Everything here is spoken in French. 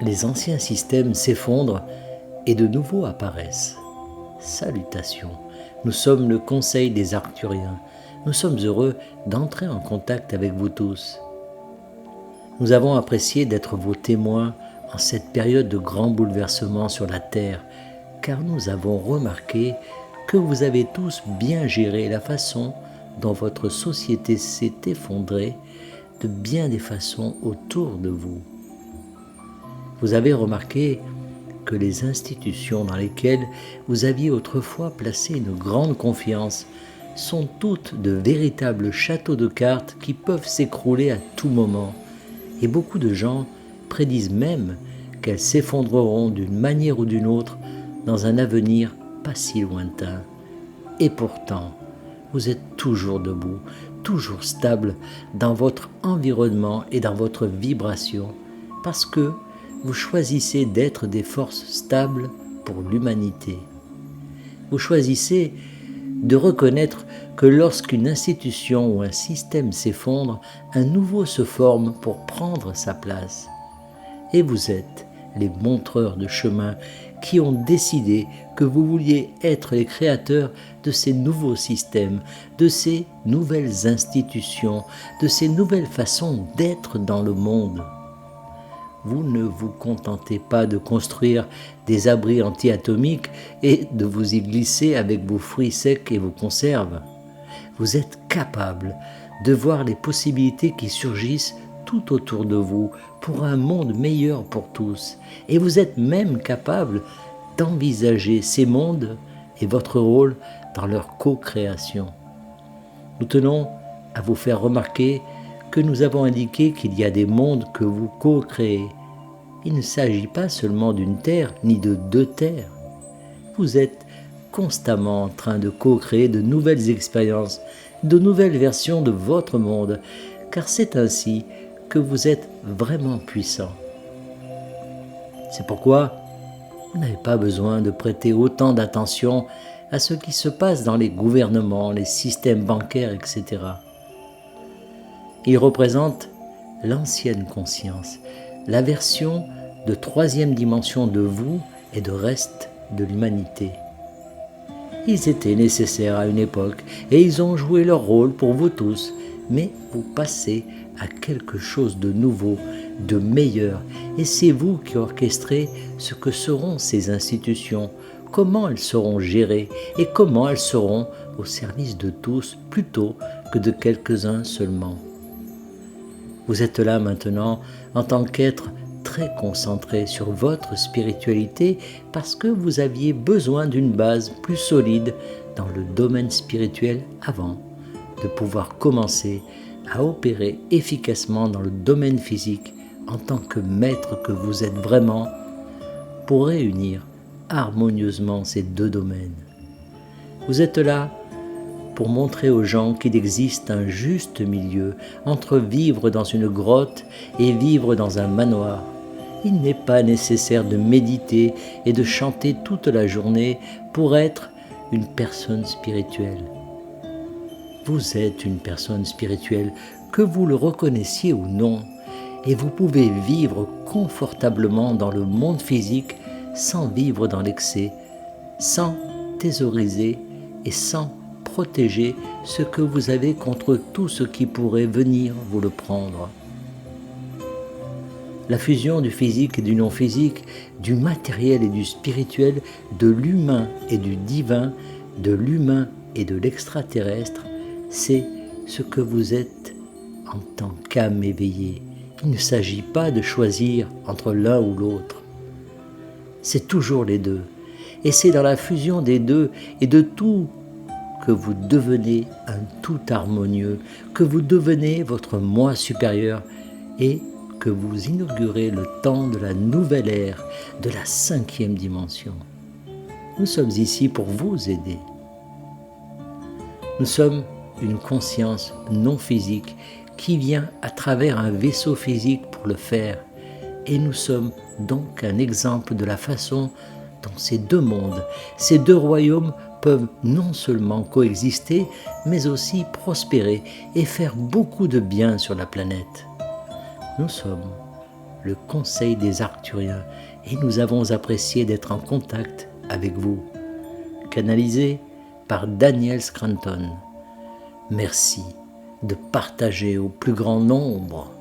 Les anciens systèmes s'effondrent et de nouveaux apparaissent. Salutations, nous sommes le Conseil des Arcturiens. Nous sommes heureux d'entrer en contact avec vous tous. Nous avons apprécié d'être vos témoins en cette période de grands bouleversements sur la Terre, car nous avons remarqué que vous avez tous bien géré la façon dont votre société s'est effondrée de bien des façons autour de vous. Vous avez remarqué que les institutions dans lesquelles vous aviez autrefois placé une grande confiance sont toutes de véritables châteaux de cartes qui peuvent s'écrouler à tout moment, et beaucoup de gens prédisent même qu'elles s'effondreront d'une manière ou d'une autre dans un avenir pas si lointain. Et pourtant, vous êtes toujours debout, toujours stable dans votre environnement et dans votre vibration, parce que vous choisissez d'être des forces stables pour l'humanité. Vous choisissez de reconnaître que lorsqu'une institution ou un système s'effondre, un nouveau se forme pour prendre sa place. Et vous êtes les montreurs de chemin qui ont décidé que vous vouliez être les créateurs de ces nouveaux systèmes, de ces nouvelles institutions, de ces nouvelles façons d'être dans le monde. Vous ne vous contentez pas de construire des abris anti-atomiques et de vous y glisser avec vos fruits secs et vos conserves. Vous êtes capable de voir les possibilités qui surgissent tout autour de vous pour un monde meilleur pour tous. Et vous êtes même capable d'envisager ces mondes et votre rôle dans leur co-création. Nous tenons à vous faire remarquer que nous avons indiqué qu'il y a des mondes que vous co-créez. Il ne s'agit pas seulement d'une terre, ni de deux terres. Vous êtes constamment en train de co-créer de nouvelles expériences, de nouvelles versions de votre monde, car c'est ainsi que vous êtes vraiment puissant. C'est pourquoi vous n'avez pas besoin de prêter autant d'attention à ce qui se passe dans les gouvernements, les systèmes bancaires, etc. Ils représentent l'ancienne conscience, la version de troisième dimension de vous et de reste de l'humanité. Ils étaient nécessaires à une époque et ils ont joué leur rôle pour vous tous, mais vous passez à quelque chose de nouveau, de meilleur, et c'est vous qui orchestrez ce que seront ces institutions, comment elles seront gérées et comment elles seront au service de tous plutôt que de quelques-uns seulement. Vous êtes là maintenant en tant qu'être très concentré sur votre spiritualité parce que vous aviez besoin d'une base plus solide dans le domaine spirituel avant de pouvoir commencer à opérer efficacement dans le domaine physique en tant que maître que vous êtes vraiment pour réunir harmonieusement ces deux domaines. Vous êtes là pour montrer aux gens qu'il existe un juste milieu entre vivre dans une grotte et vivre dans un manoir. Il n'est pas nécessaire de méditer et de chanter toute la journée pour être une personne spirituelle. Vous êtes une personne spirituelle, que vous le reconnaissiez ou non, et vous pouvez vivre confortablement dans le monde physique sans vivre dans l'excès, sans thésauriser et sans protéger ce que vous avez contre tout ce qui pourrait venir vous le prendre. La fusion du physique et du non-physique, du matériel et du spirituel, de l'humain et du divin, de l'humain et de l'extraterrestre, c'est ce que vous êtes en tant qu'âme éveillée. Il ne s'agit pas de choisir entre l'un ou l'autre. C'est toujours les deux. Et c'est dans la fusion des deux et de tout que vous devenez un tout harmonieux, que vous devenez votre moi supérieur et que vous inaugurez le temps de la nouvelle ère, de la 5e dimension. Nous sommes ici pour vous aider. Nous sommes une conscience non physique qui vient à travers un vaisseau physique pour le faire. Et nous sommes donc un exemple de la façon dont ces deux mondes, ces deux royaumes peuvent non seulement coexister, mais aussi prospérer et faire beaucoup de bien sur la planète. Nous sommes le Conseil des Arcturiens et nous avons apprécié d'être en contact avec vous. Canalisé par Daniel Scranton. Merci de partager au plus grand nombre